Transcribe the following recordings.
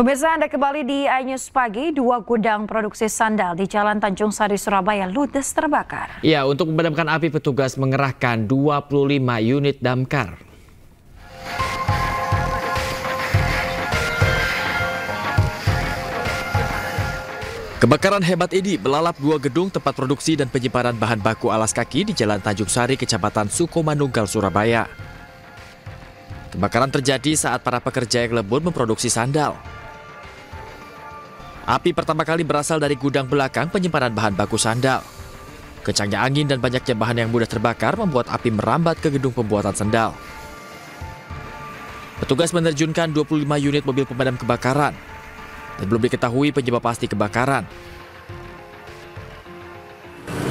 Pemirsa, Anda kembali di iNews Pagi. Dua gudang produksi sandal di Jalan Tanjung Sari, Surabaya ludes terbakar. Ya, untuk memadamkan api petugas mengerahkan 25 unit damkar. Kebakaran hebat ini melalap dua gedung tempat produksi dan penyimpanan bahan baku alas kaki di Jalan Tanjung Sari, Kecamatan Sukomanunggal, Surabaya. Kebakaran terjadi saat para pekerja yang lembur memproduksi sandal. Api pertama kali berasal dari gudang belakang penyimpanan bahan baku sandal. Kencangnya angin dan banyaknya bahan yang mudah terbakar membuat api merambat ke gedung pembuatan sandal. Petugas menerjunkan 25 unit mobil pemadam kebakaran dan belum diketahui penyebab pasti kebakaran.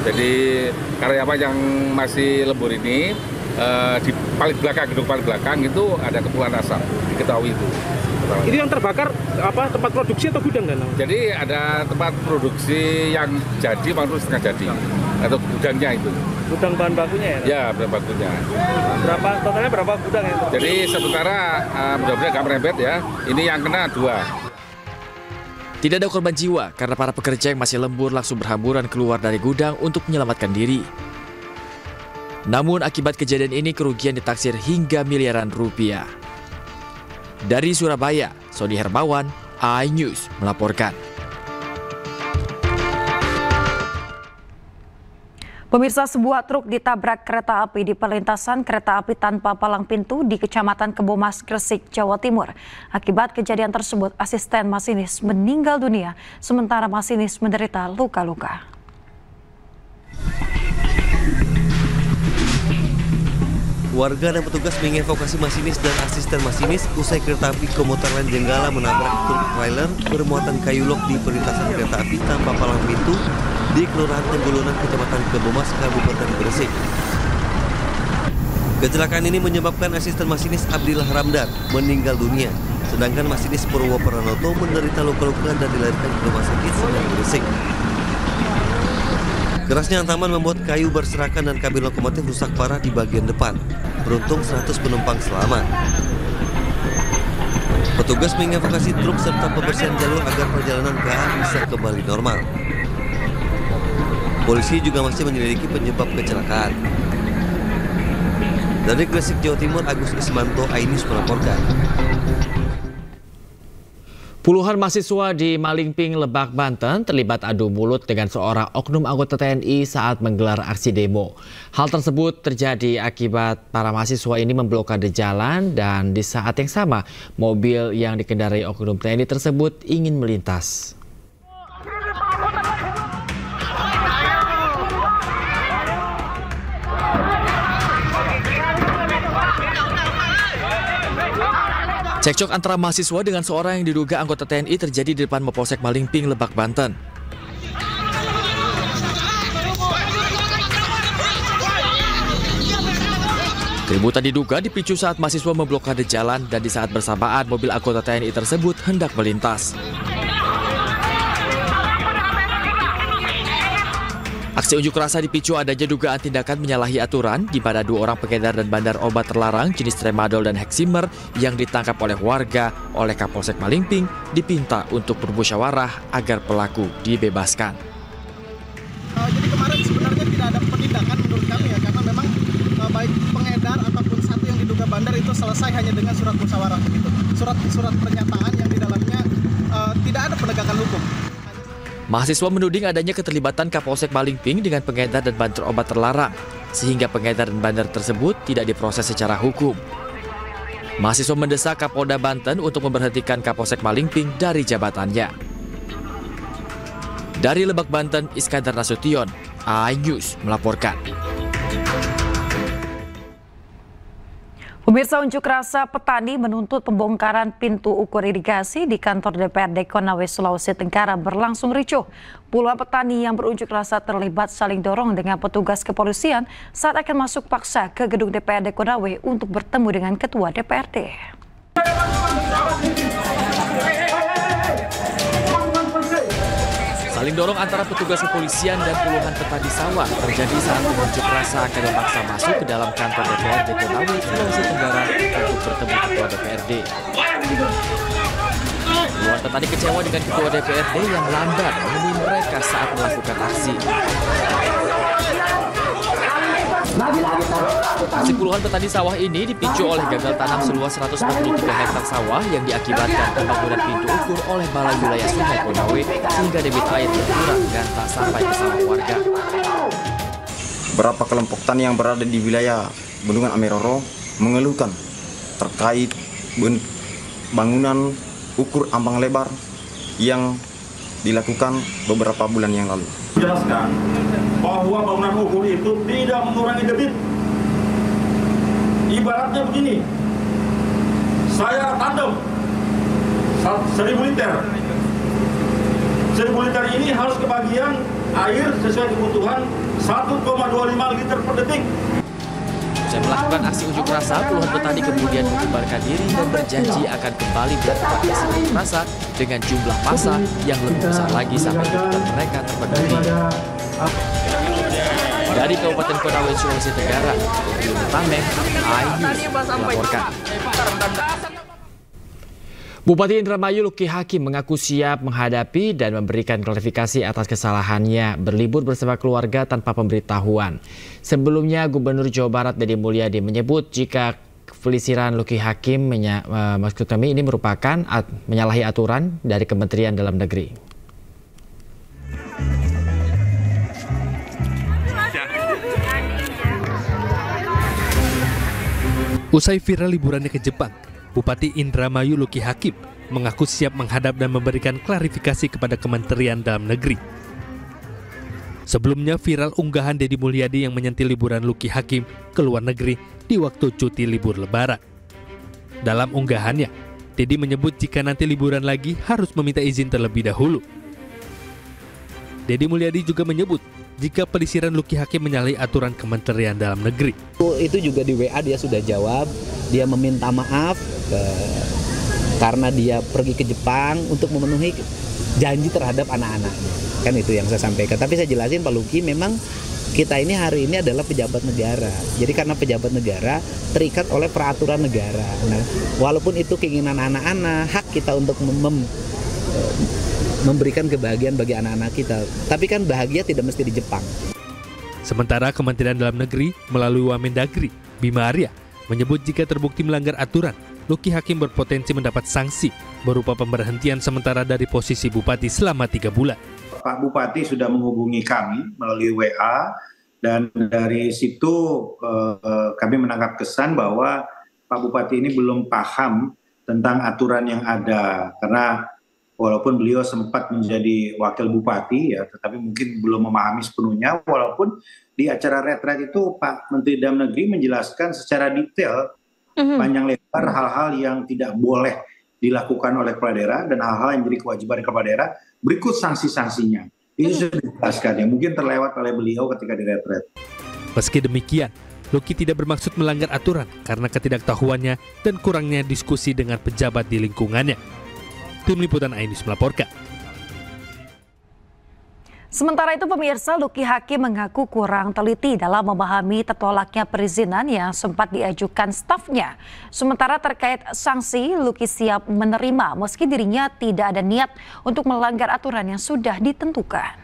Jadi karyawan yang masih lembur ini di paling belakang, gedung paling belakang itu ada kepulan asap, diketahui itu. Itu yang terbakar apa, tempat produksi atau gudang dan? Jadi ada tempat produksi yang jadi maupun setengah jadi, atau gudangnya itu. Gudang bahan bakunya ya? Ya, bahan bakunya. Totalnya berapa gudang ya? Jadi sementara mudah-mudahan nggak merembet ya. Ini yang kena 2. Tidak ada korban jiwa karena para pekerja yang masih lembur langsung berhamburan keluar dari gudang untuk menyelamatkan diri. Namun akibat kejadian ini kerugian ditaksir hingga miliaran rupiah. Dari Surabaya, Sony Hermawan, iNews melaporkan. Pemirsa, sebuah truk ditabrak kereta api di perlintasan kereta api tanpa palang pintu di Kecamatan Kebomas, Gresik, Jawa Timur. Akibat kejadian tersebut, asisten masinis meninggal dunia, sementara masinis menderita luka-luka. Warga dan petugas mengevakuasi masinis dan asisten masinis usai kereta api komuter lain Jenggala menabrak truk trailer bermuatan kayu lok di perlintasan kereta api tanpa palang pintu di Kelurahan Tenggulunan, Kecamatan Kebomas, Kabupaten Gresik. Kecelakaan ini menyebabkan asisten masinis Abdillah Ramdan meninggal dunia, sedangkan masinis Purwo Pranoto menderita luka-luka dan dilarikan ke rumah sakit Senen Gresik. Kerasnya hantaman membuat kayu berserakan dan kabin lokomotif rusak parah di bagian depan. Beruntung 100 penumpang selamat. Petugas mengevakuasi truk serta pembersihan jalur agar perjalanan KA bisa kembali normal. Polisi juga masih menyelidiki penyebab kecelakaan. Dari Gresik, Jawa Timur, Agus Ismanto, iNews melaporkan. Puluhan mahasiswa di Malingping, Lebak, Banten terlibat adu mulut dengan seorang oknum anggota TNI saat menggelar aksi demo. Hal tersebut terjadi akibat para mahasiswa ini memblokade jalan dan di saat yang sama mobil yang dikendarai oknum TNI tersebut ingin melintas. Cekcok antara mahasiswa dengan seorang yang diduga anggota TNI terjadi di depan Mapolsek Malingping, Lebak, Banten. Keributan diduga dipicu saat mahasiswa memblokade jalan dan di saat bersamaan mobil anggota TNI tersebut hendak melintas. Aksi unjuk rasa dipicu adanya dugaan tindakan menyalahi aturan di mana 2 orang pengedar dan bandar obat terlarang jenis tramadol dan heximer yang ditangkap oleh warga oleh Kapolsek Malingping dipinta untuk bermusyawarah agar pelaku dibebaskan. Jadi kemarin sebenarnya tidak ada penindakan menurut kami ya, karena memang baik pengedar ataupun satu yang diduga bandar itu selesai hanya dengan surat musyawarah begitu. Surat pernyataan yang di dalamnya tidak ada penegakan hukum. Mahasiswa menuding adanya keterlibatan Kapolsek Malingping dengan pengedar dan bandar obat terlarang, sehingga pengedar dan bandar tersebut tidak diproses secara hukum. Mahasiswa mendesak Kapolda Banten untuk memberhentikan Kapolsek Malingping dari jabatannya. Dari Lebak, Banten, Iskandar Nasution, iNews melaporkan. Pemirsa, unjuk rasa petani menuntut pembongkaran pintu ukur irigasi di kantor DPRD Konawe, Sulawesi Tenggara berlangsung ricuh. Puluhan petani yang berunjuk rasa terlibat saling dorong dengan petugas kepolisian saat akan masuk paksa ke gedung DPRD Konawe untuk bertemu dengan Ketua DPRD. Saling dorong antara petugas kepolisian dan puluhan petani sawah terjadi saat pengunjuk rasa akan memaksa masuk ke dalam kantor DPRD Konawe, Sulawesi Tenggara untuk bertemu Ketua DPRD. Puluhan petani kecewa dengan ketua DPRD yang lambat menemui mereka saat melakukan aksi. Aksi puluhan petani sawah ini dipicu oleh gagal tanam seluas 143 hektar sawah yang diakibatkan pembangunan pintu ukur oleh Balai Wilayah Sungai Konawe sehingga debit air berkurang dan tak sampai ke sawah warga. Beberapa kelompok tani yang berada di wilayah Bendungan Ameroro mengeluhkan terkait bangunan ukur ambang lebar yang dilakukan beberapa bulan yang lalu. Jelaskan bahwa bangunan ukur itu tidak mengurangi debit. Ibaratnya begini, saya tandem 1000 liter. 1000 liter ini harus kebagian air sesuai kebutuhan 1,25 liter per detik. Usai melakukan aksi unjuk rasa, puluhan petani kemudian membubarkan diri dan berjanji akan kembali melakukan aksi unjuk rasa dengan jumlah massa yang lebih besar lagi sampai tuntutan mereka terpenuhi. Dari Kabupaten Konawe, Sulawesi Tenggara, Yuni Tameng, iNews melaporkan. Bupati Indramayu Luki Hakim mengaku siap menghadapi dan memberikan klarifikasi atas kesalahannya berlibur bersama keluarga tanpa pemberitahuan. Sebelumnya, Gubernur Jawa Barat Deddy Mulyadi menyebut jika pelisiran Luki Hakim maksud kami ini merupakan menyalahi aturan dari Kementerian Dalam Negeri. Usai viral liburannya ke Jepang, Bupati Indramayu Luki Hakim mengaku siap menghadap dan memberikan klarifikasi kepada Kementerian Dalam Negeri. Sebelumnya viral unggahan Deddy Mulyadi yang menyentil liburan Luki Hakim ke luar negeri di waktu cuti libur Lebaran. Dalam unggahannya, Deddy menyebut jika nanti liburan lagi harus meminta izin terlebih dahulu. Deddy Mulyadi juga menyebut jika pelisiran Luki Hakim menyalahi aturan Kementerian Dalam Negeri. Itu juga di WA dia sudah jawab, dia meminta maaf karena dia pergi ke Jepang untuk memenuhi janji terhadap anak-anaknya. Kan itu yang saya sampaikan. Tapi saya jelasin Pak Luki, memang kita ini hari ini adalah pejabat negara. Jadi karena pejabat negara terikat oleh peraturan negara. Nah, walaupun itu keinginan anak-anak, hak kita untuk memberikan kebahagiaan bagi anak-anak kita. Tapi kan bahagia tidak mesti di Jepang. Sementara Kementerian Dalam Negeri melalui Wamendagri, Bima Arya, menyebut jika terbukti melanggar aturan, Luki Hakim berpotensi mendapat sanksi berupa pemberhentian sementara dari posisi Bupati selama 3 bulan. Pak Bupati sudah menghubungi kami melalui WA dan dari situ kami menangkap kesan bahwa Pak Bupati ini belum paham tentang aturan yang ada karena walaupun beliau sempat menjadi wakil bupati ya, tetapi mungkin belum memahami sepenuhnya. Walaupun di acara retret itu Pak Menteri Dalam Negeri menjelaskan secara detail panjang lebar hal-hal yang tidak boleh dilakukan oleh kepala daerah dan hal-hal yang menjadi kewajiban kepala daerah berikut sanksi-sanksinya. Itu sudah dijelaskan ya, mungkin terlewat oleh beliau ketika di retret. Meski demikian, Luki tidak bermaksud melanggar aturan karena ketidaktahuannya dan kurangnya diskusi dengan pejabat di lingkungannya. Tim Liputan iNews melaporkan. Sementara itu pemirsa, Luki Hakim mengaku kurang teliti dalam memahami tertolaknya perizinan yang sempat diajukan stafnya. Sementara terkait sanksi, Luki siap menerima meski dirinya tidak ada niat untuk melanggar aturan yang sudah ditentukan.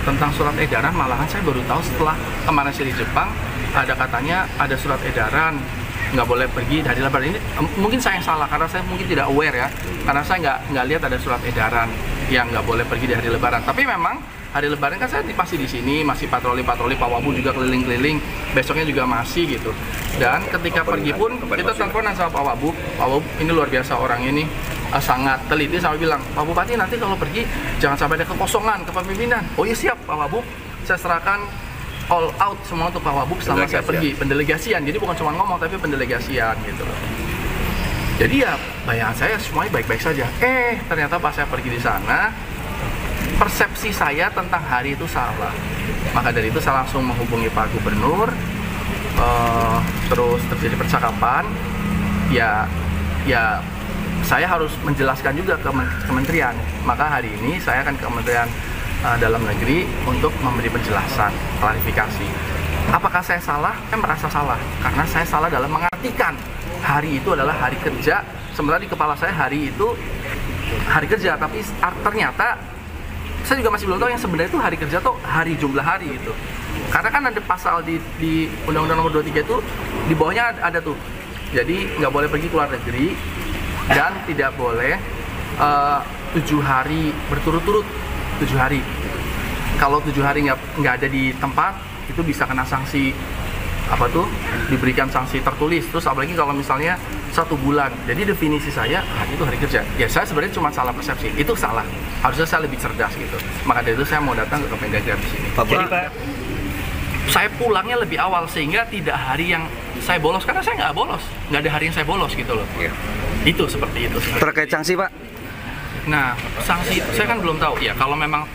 Tentang surat edaran malahan saya baru tahu setelah kemarin saya di Jepang ada katanya ada surat edaran nggak boleh pergi dari Lebaran ini. Mungkin saya yang salah karena saya mungkin tidak aware ya, karena saya nggak lihat ada surat edaran yang nggak boleh pergi di hari Lebaran. Tapi memang hari Lebaran kan saya masih di sini, masih patroli Pak Wabu juga keliling-keliling, besoknya juga masih gitu. Dan ketika pergi pun kita teleponan sama Pak Wabu ini luar biasa orang ini, sangat teliti sama bilang, Pak Bupati nanti kalau pergi jangan sampai ada kekosongan kepemimpinan. Oh iya siap Pak Wabu, saya serahkan all out semua untuk Pak Wabub selama saya pergi, pendelegasian. Jadi bukan cuma ngomong tapi pendelegasian gitu loh. Jadi ya bayangan saya semuanya baik-baik saja. Ternyata pas saya pergi di sana, persepsi saya tentang hari itu salah. Maka dari itu saya langsung menghubungi Pak Gubernur, terus terjadi percakapan. Ya saya harus menjelaskan juga ke kementerian. Maka hari ini saya akan ke Kementerian Dalam Negeri untuk memberi penjelasan, klarifikasi. Apakah saya salah? Saya merasa salah karena saya salah dalam mengartikan hari itu adalah hari kerja, sementara di kepala saya hari itu hari kerja, tapi ternyata saya juga masih belum tahu yang sebenarnya itu hari kerja atau hari jumlah hari itu. Karena kan ada pasal di Undang-Undang Nomor 23 itu di bawahnya ada tuh. Jadi nggak boleh pergi ke luar negeri dan tidak boleh 7 hari berturut-turut 7 hari. Kalau 7 hari nggak ada di tempat itu bisa kena sanksi diberikan sanksi tertulis. Terus apalagi kalau misalnya 1 bulan. Jadi definisi saya hari itu hari kerja. Ya saya sebenarnya cuma salah persepsi. Itu salah. Harusnya saya lebih cerdas gitu. Maka dari itu saya mau datang ke Kemendagri di sini. Jadi Pak, saya pulangnya lebih awal sehingga tidak hari yang saya bolos, karena saya nggak bolos, nggak ada hari yang saya bolos gitu loh. Itu seperti itu. Terkait sanksi Pak? Nah, sanksi saya kan belum tahu ya. Kalau memang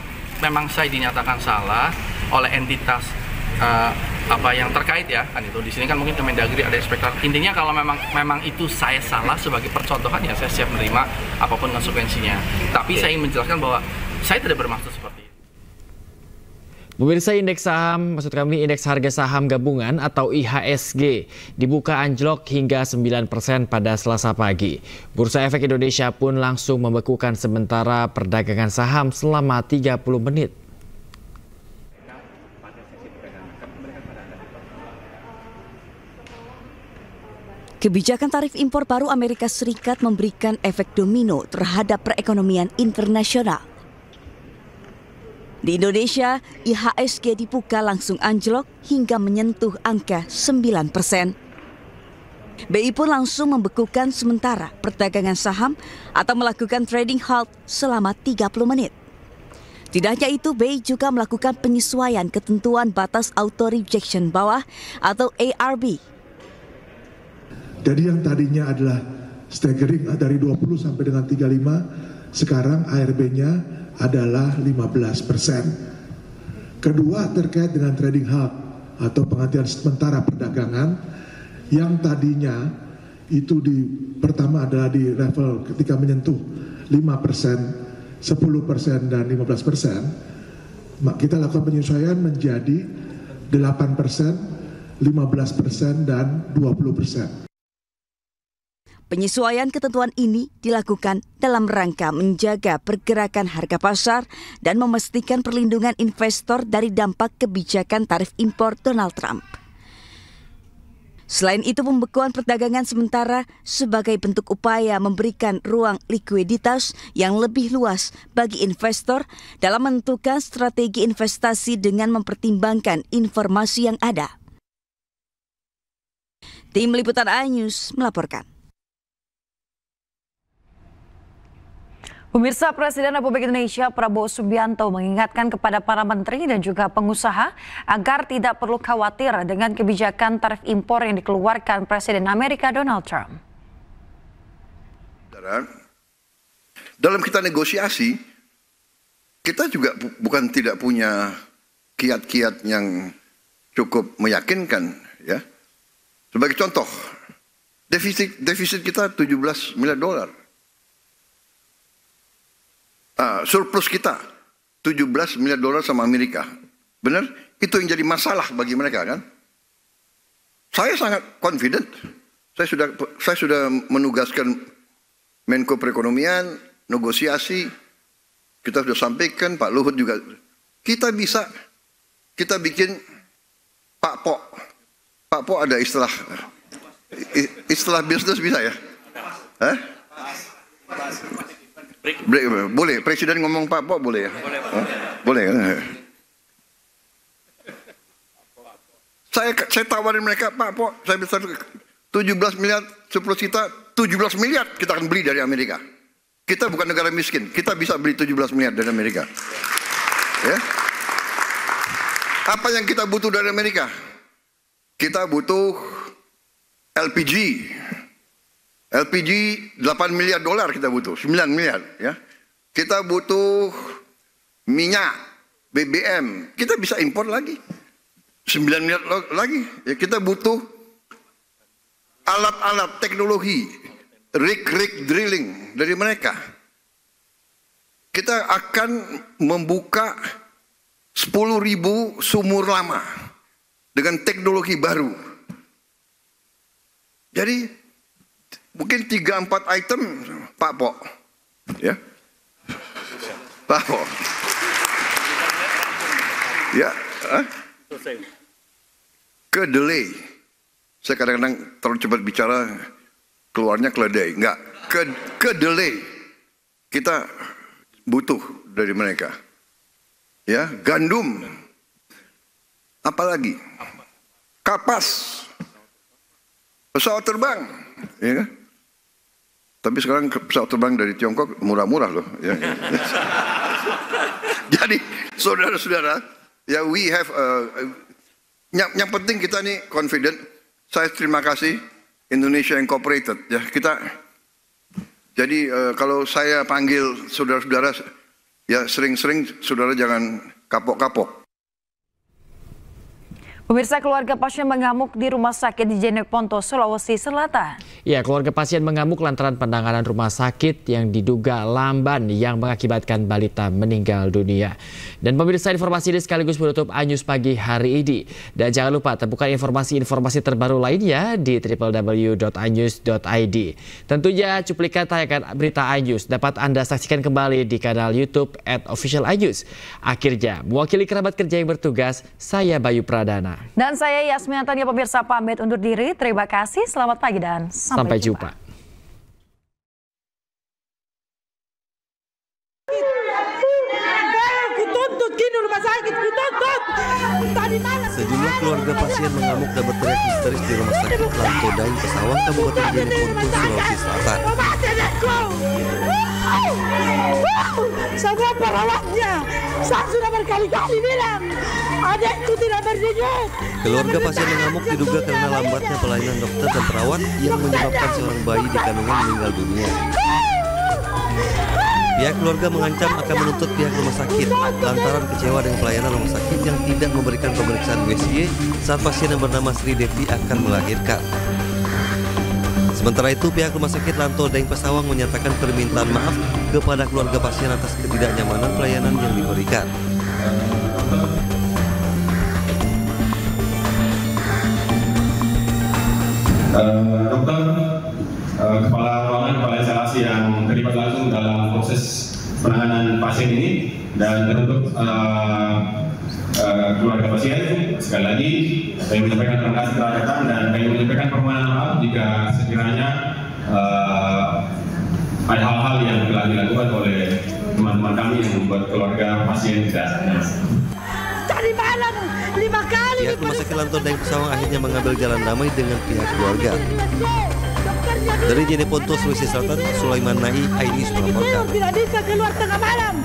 saya dinyatakan salah oleh entitas yang terkait ya kan itu di sini kan mungkin Kemendagri ada inspektor. Intinya kalau memang itu saya salah sebagai percontohan ya saya siap menerima apapun konsekuensinya. Tapi saya ingin menjelaskan bahwa saya tidak bermaksud seperti itu. Pemirsa, indeks harga saham gabungan atau IHSG dibuka anjlok hingga 9% pada Selasa pagi. Bursa Efek Indonesia pun langsung membekukan sementara perdagangan saham selama 30 menit. Kebijakan tarif impor baru Amerika Serikat memberikan efek domino terhadap perekonomian internasional. Di Indonesia, IHSG dibuka langsung anjlok hingga menyentuh angka 9%. BI pun langsung membekukan sementara perdagangan saham atau melakukan trading halt selama 30 menit. Tidak hanya itu, BI juga melakukan penyesuaian ketentuan batas auto rejection bawah atau ARB. Jadi yang tadinya adalah staggering dari 20 sampai dengan 35, sekarang ARB-nya adalah 15%. Kedua, terkait dengan trading halt atau penghentian sementara perdagangan yang tadinya itu pertama adalah di level ketika menyentuh 5%, 10% dan 15%, kita lakukan penyesuaian menjadi 8%, 15% dan 20%. Penyesuaian ketentuan ini dilakukan dalam rangka menjaga pergerakan harga pasar dan memastikan perlindungan investor dari dampak kebijakan tarif impor Donald Trump. Selain itu, pembekuan perdagangan sementara sebagai bentuk upaya memberikan ruang likuiditas yang lebih luas bagi investor dalam menentukan strategi investasi dengan mempertimbangkan informasi yang ada. Tim Liputan iNews melaporkan. Pemirsa, Presiden Republik Indonesia Prabowo Subianto mengingatkan kepada para menteri dan juga pengusaha agar tidak perlu khawatir dengan kebijakan tarif impor yang dikeluarkan Presiden Amerika Donald Trump. Dalam kita negosiasi, kita juga bukan tidak punya kiat-kiat yang cukup meyakinkan, ya. Sebagai contoh, defisit kita 17 miliar dolar. Surplus kita 17 miliar dolar sama Amerika. Benar? Itu yang jadi masalah bagi mereka kan? Saya sangat confident. Saya sudah menugaskan Menko Perekonomian, negosiasi. Kita sudah sampaikan, Pak Luhut juga. Kita bikin Pak Po. Pak Po ada istilah bisnis bisa ya? Boleh, Presiden ngomong Pak Po boleh ya? Boleh kan? Saya tawarin mereka, Pak Po, saya bisa 17 miliar, 10 kita, 17 miliar kita akan beli dari Amerika. Kita bukan negara miskin, kita bisa beli 17 miliar dari Amerika. Ya? Apa yang kita butuh dari Amerika? Kita butuh LPG. LPG 8 miliar dolar kita butuh, 9 miliar ya. Kita butuh minyak, BBM, kita bisa impor lagi. 9 miliar lagi. Ya, kita butuh alat-alat teknologi, rig drilling dari mereka. Kita akan membuka 10.000 sumur lama dengan teknologi baru. Jadi mungkin 3-4 item Pak Pok, ya, Pak Pok, ya, ke delay. Saya kadang-kadang terlalu cepat bicara, keluarnya keledai, enggak, ke delay. Kita butuh dari mereka, ya, gandum, apalagi kapas, pesawat terbang, ya kan? Tapi sekarang pesawat terbang dari Tiongkok murah-murah loh. Ya. Jadi saudara-saudara, ya we have yang penting kita nih confident. Saya terima kasih Indonesia Incorporated. Ya kita. Jadi kalau saya panggil saudara-saudara, ya sering-sering saudara jangan kapok-kapok. Pemirsa, keluarga pasien mengamuk di rumah sakit di Jeneponto, Sulawesi Selatan. Ya, keluarga pasien mengamuk lantaran penanganan rumah sakit yang diduga lamban yang mengakibatkan balita meninggal dunia. Dan pemirsa, informasi ini sekaligus menutup iNews pagi hari ini. Dan jangan lupa temukan informasi-informasi terbaru lainnya di www.inews.id. Tentunya cuplikan tayangan berita iNews dapat Anda saksikan kembali di kanal YouTube @officialinews. Akhirnya, mewakili kerabat kerja yang bertugas, saya Bayu Pradana. Dan saya Yasmiantania, pemirsa pamit undur diri. Terima kasih, selamat pagi dan sampai jumpa. Sejumlah keluarga pasien mengamuk dan berteriak histeris di rumah sakit Lanto Daeng Pesawang, Kabupaten Jeneponto, Sulawesi Selatan. Semua perawatnya, saya sudah berkali-kali bilang, adikku tidak berdikit. Keluarga pasien mengamuk diduga karena lambatnya pelayanan dokter dan perawat yang menyebabkan seorang bayi di kandungan meninggal dunia. Pihak keluarga mengancam akan menuntut pihak rumah sakit lantaran kecewa dengan pelayanan rumah sakit yang tidak memberikan pemeriksaan USG saat pasien yang bernama Sri Devi akan melahirkan. Sementara itu, pihak rumah sakit Lanto Daeng Pesawang menyatakan permintaan maaf kepada keluarga pasien atas ketidaknyamanan pelayanan yang diberikan. Dokter, kepala ruangan, kepala instalasi yang terlibat langsung dalam proses penanganan pasien ini, dan untuk keluarga pasien, sekali lagi saya menyampaikan terima kasih terhadap dan saya menyampaikan permohonan maaf jika sekiranya ada hal-hal yang telah dilakukan oleh teman-teman kami yang membuat keluarga pasien tidak nyaman. Tadi malam 5 kali. Pihak rumah sakit Lanto Daeng Pesawang akhirnya mengambil jalan damai dengan pihak keluarga. Dari Jeneponto, Sulawesi Selatan, Sulaiman Nai, iNews melaporkan. Tidak bisa keluar tengah malam.